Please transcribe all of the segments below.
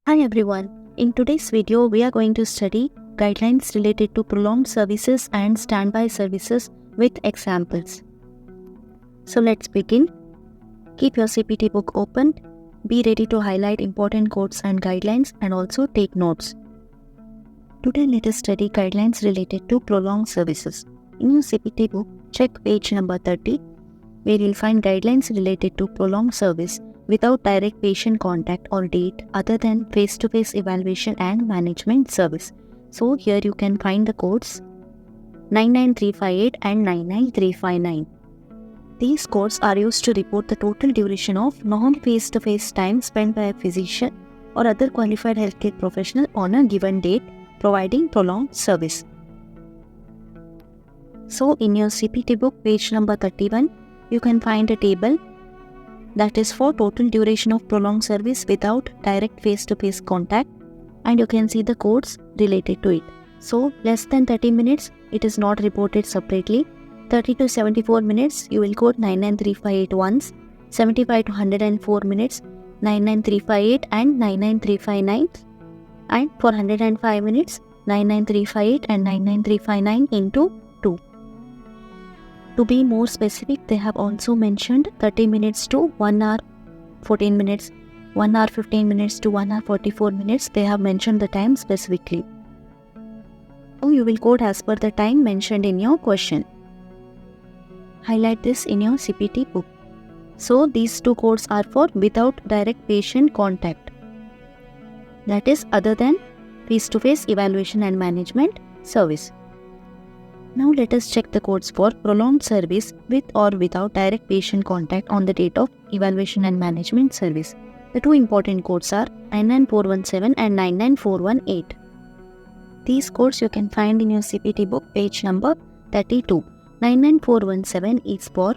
Hi everyone. In today's video, we are going to study guidelines related to prolonged services and standby services with examples. So let's begin. Keep your CPT book open. Be ready to highlight important codes and guidelines and also take notes. Today let us study guidelines related to prolonged services. In your CPT book, check page number 30, where you'll find guidelines related to prolonged service without direct patient contact or date other than face-to-face evaluation and management service. So here you can find the codes 99358 and 99359. These codes are used to report the total duration of non-face-to-face time spent by a physician or other qualified healthcare professional on a given date, providing prolonged service. So in your CPT book, page number 31, you can find a table that is for total duration of prolonged service without direct face-to-face contact, and you can see the codes related to it. So less than 30 minutes, it is not reported separately. 30 to 74 minutes, you will code 99358 once. 75 to 104 minutes, 99358 and 99359. And for 105 minutes, 99358 and 99359 into 2. To be more specific, they have also mentioned 30 minutes to 1 hour 14 minutes, 1 hour 15 minutes to 1 hour 44 minutes. They have mentioned the time specifically. So you will code as per the time mentioned in your question. Highlight this in your CPT book. So these two codes are for without direct patient contact. That is other than face-to-face evaluation and management service. Now let us check the codes for prolonged service with or without direct patient contact on the date of evaluation and management service. The two important codes are 99417 and 99418. These codes you can find in your CPT book, page number 32. 99417 is for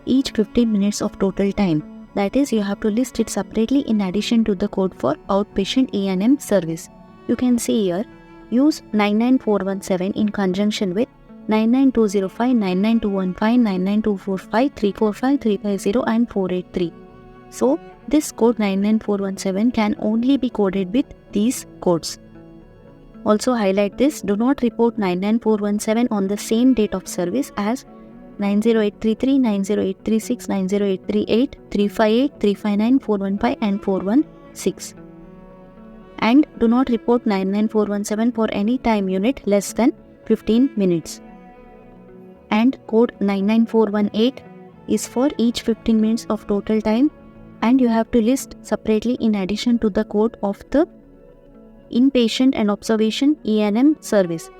each 15 minutes of total time. That is, you have to list it separately in addition to the code for outpatient E&M service. You can see here, use 99417 in conjunction with 99205, 99215, 99245, 345, 350 and 483. So, this code 99417 can only be coded with these codes. Also highlight this, do not report 99417 on the same date of service as 90833, 90836, 90838, 358, 359, 415 and 416. And do not report 99417 for any time unit less than 15 minutes. And code 99418 is for each 15 minutes of total time, and you have to list separately in addition to the code of the inpatient and observation E&M service.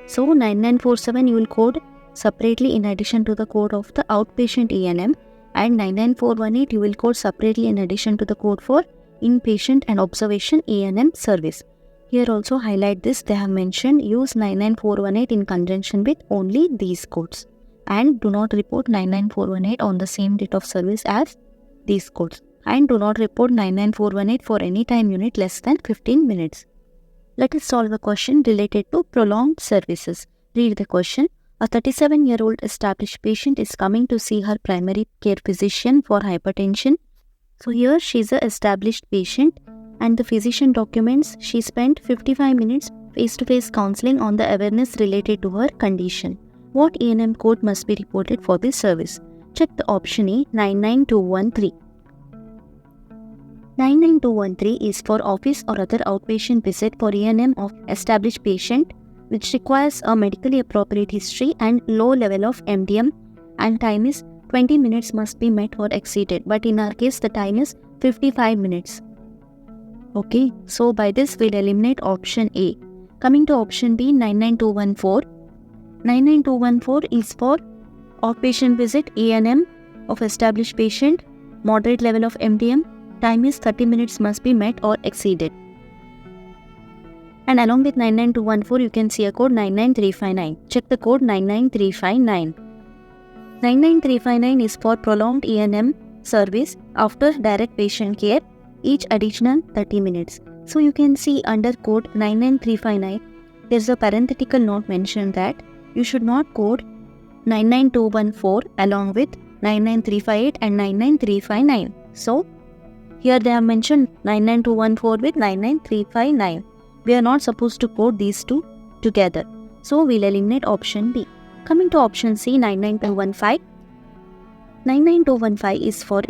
So 9947 you will code separately in addition to the code of the outpatient E&M, and 99418 you will code separately in addition to the code for inpatient and observation E&M service. Here also highlight this, they have mentioned use 99418 in conjunction with only these codes, and do not report 99418 on the same date of service as these codes, and do not report 99418 for any time unit less than 15 minutes. Let us solve a question related to prolonged services. Read the question. A 37-year-old established patient is coming to see her primary care physician for hypertension. So here she is an established patient, and the physician documents she spent 55 minutes face-to-face counseling on the awareness related to her condition. What E&M code must be reported for this service? Check the option A, 99213. 99213 is for office or other outpatient visit for E&M of established patient which requires a medically appropriate history and low level of MDM, and time is 20 minutes must be met or exceeded, but in our case the time is 55 minutes. Okay, so by this we'll eliminate option A. Coming to option B, 99214. 99214 is for outpatient visit E&M of established patient, moderate level of MDM, time is 30 minutes must be met or exceeded. And along with 99214 you can see a code 99359. Check the code 99359. 99359 is for prolonged E&M service after direct patient care, each additional 30 minutes. So you can see under code 99359, there is a parenthetical note mentioned that you should not code 99214 along with 99358 and 99359. So Here they have mentioned 99214 with 99359. We are not supposed to code these two together. So we'll eliminate option B. Coming to option C, 99215. 99215 is for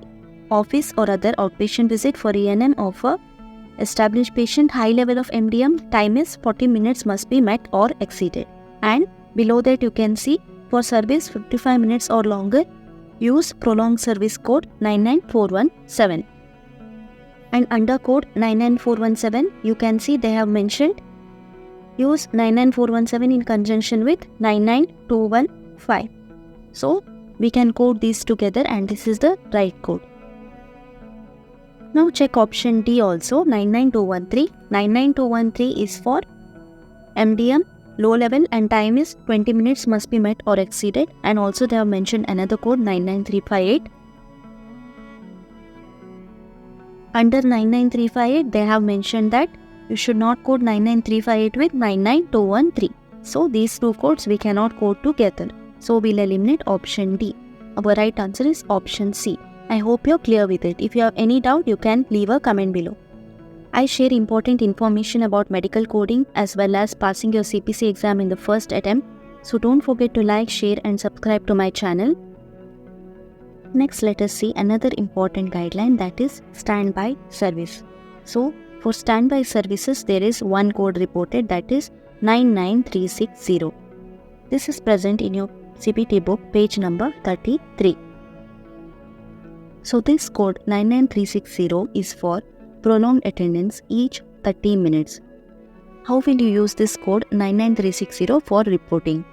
office or other outpatient visit for ENM of a established patient. High level of MDM. Time is 40 minutes must be met or exceeded. And below that you can see for service 55 minutes or longer, use prolonged service code 99417. And under code 99417, you can see they have mentioned use 99417 in conjunction with 99215. So we can code these together and this is the right code. Now check option D also, 99213. 99213 is for MDM, low level, and time is 20 minutes must be met or exceeded. And also they have mentioned another code 99358. Under 99358, they have mentioned that you should not code 99358 with 99213. So these two codes we cannot code together. So we'll eliminate option D. Our right answer is option C. I hope you're clear with it. If you have any doubt, you can leave a comment below. I share important information about medical coding as well as passing your CPC exam in the first attempt. So don't forget to like, share and subscribe to my channel. Next, let us see another important guideline, that is standby service. So for standby services, there is one code reported, that is 99360. This is present in your CPT book, page number 33. So this code 99360 is for prolonged attendance each 30 minutes. How will you use this code 99360 for reporting?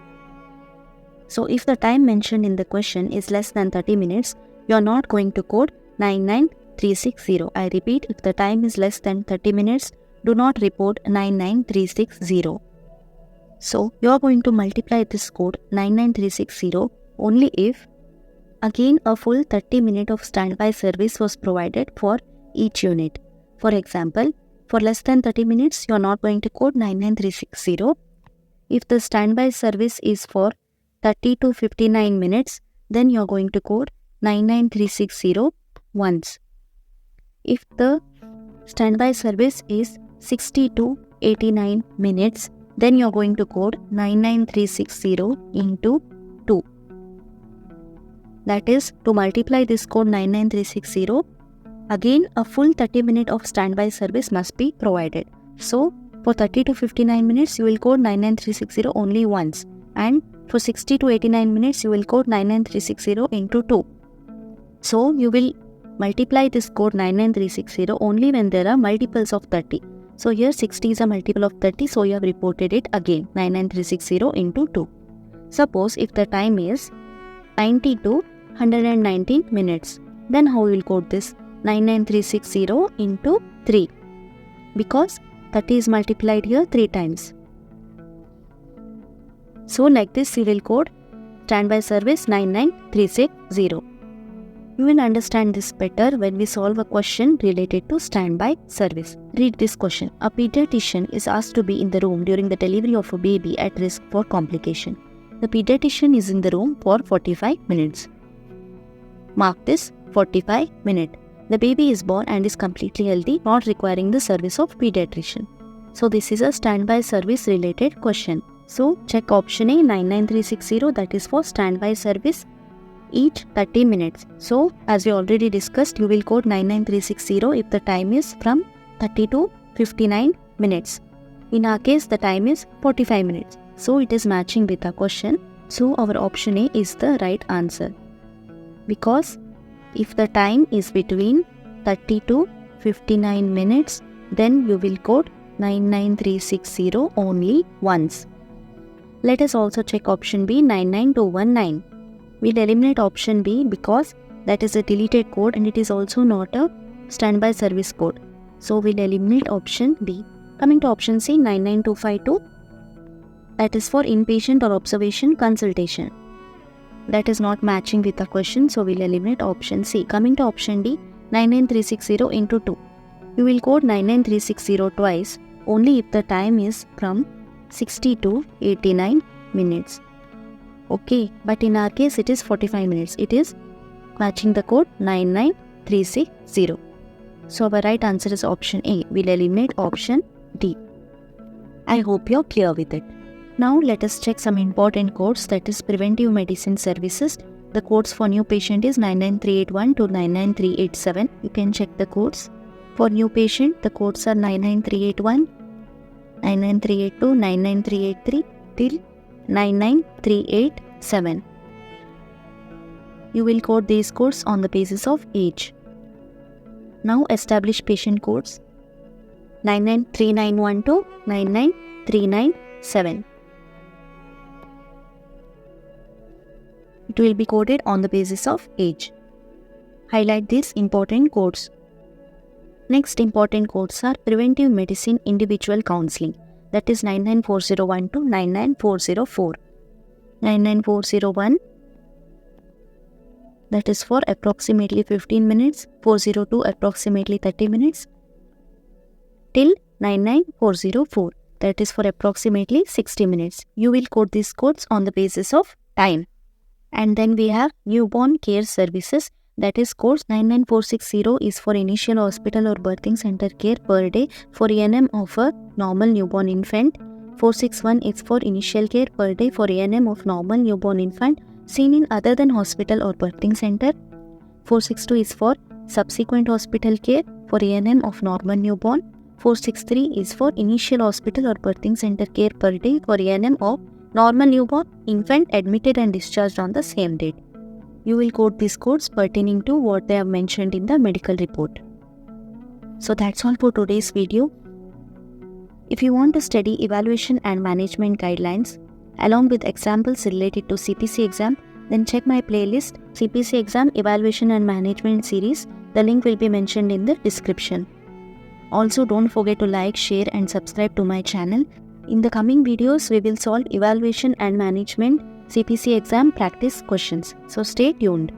So if the time mentioned in the question is less than 30 minutes, you are not going to code 99360. I repeat, if the time is less than 30 minutes, do not report 99360. So you are going to multiply this code 99360 only if again a full 30 minutes of standby service was provided for each unit. For example, for less than 30 minutes, you are not going to code 99360. If the standby service is for 30 to 59 minutes, then you are going to code 99360 once. If the standby service is 60 to 89 minutes, then you are going to code 99360 into 2. That is, to multiply this code 99360, again a full 30 minutes of standby service must be provided. So for 30 to 59 minutes, you will code 99360 only once. And for 60 to 89 minutes, you will code 99360 into 2. So you will multiply this code 99360 only when there are multiples of 30. So here 60 is a multiple of 30, so you have reported it again 99360 into 2. Suppose if the time is 90 to 119 minutes, then how you will code this 99360 into 3, because 30 is multiplied here 3 times. So like this you will code standby service 99360. You will understand this better when we solve a question related to standby service. Read this question. A pediatrician is asked to be in the room during the delivery of a baby at risk for complication. The pediatrician is in the room for 45 minutes. Mark this 45 minutes. The baby is born and is completely healthy, not requiring the service of pediatrician. So this is a standby service related question. So check option A, 99360, that is for standby service each 30 minutes. So as we already discussed, you will code 99360 if the time is from 30 to 59 minutes. In our case, the time is 45 minutes. So it is matching with the question. So our option A is the right answer. Because if the time is between 30 to 59 minutes, then you will code 99360 only once. Let us also check option B, 99219. We'll eliminate option B because that is a deleted code and it is also not a standby service code. So we'll eliminate option B. Coming to option C, 99252. That is for inpatient or observation consultation. That is not matching with the question, so we'll eliminate option C. Coming to option D, 99360 into 2. You will code 99360 twice only if the time is from 60 to 89 minutes. Okay, but in our case it is 45 minutes. It is matching the code 99360. So our right answer is option A. We'll eliminate option D. I hope you're clear with it. Now let us check some important codes, that is preventive medicine services. The codes for new patient is 99381 to 99387. You can check the codes. For new patient, the codes are 99381, 99382, 99383 till 99387. You will code these codes on the basis of age. Now establish patient codes 993912 to 99397. It will be coded on the basis of age. Highlight these important codes. Next important codes are preventive medicine individual counseling, that is 99401 to 99404. 99401, that is for approximately 15 minutes, 402 approximately 30 minutes till 99404, that is for approximately 60 minutes. You will code these codes on the basis of time. And then we have newborn care services, that is code 99460 is for initial hospital or birthing center care per day for A&M of a normal newborn infant. 461 is for initial care per day for A&M of normal newborn infant seen in other than hospital or birthing center. 462 is for subsequent hospital care for A&M of normal newborn. 463 is for initial hospital or birthing center care per day for A&M of normal newborn infant admitted and discharged on the same date. You will code these codes pertaining to what they have mentioned in the medical report. So that's all for today's video. If you want to study evaluation and management guidelines along with examples related to CPC exam, then check my playlist CPC exam evaluation and management series. The link will be mentioned in the description. Also, don't forget to like, share and subscribe to my channel. In the coming videos, we will solve evaluation and management CPC exam practice questions. So stay tuned.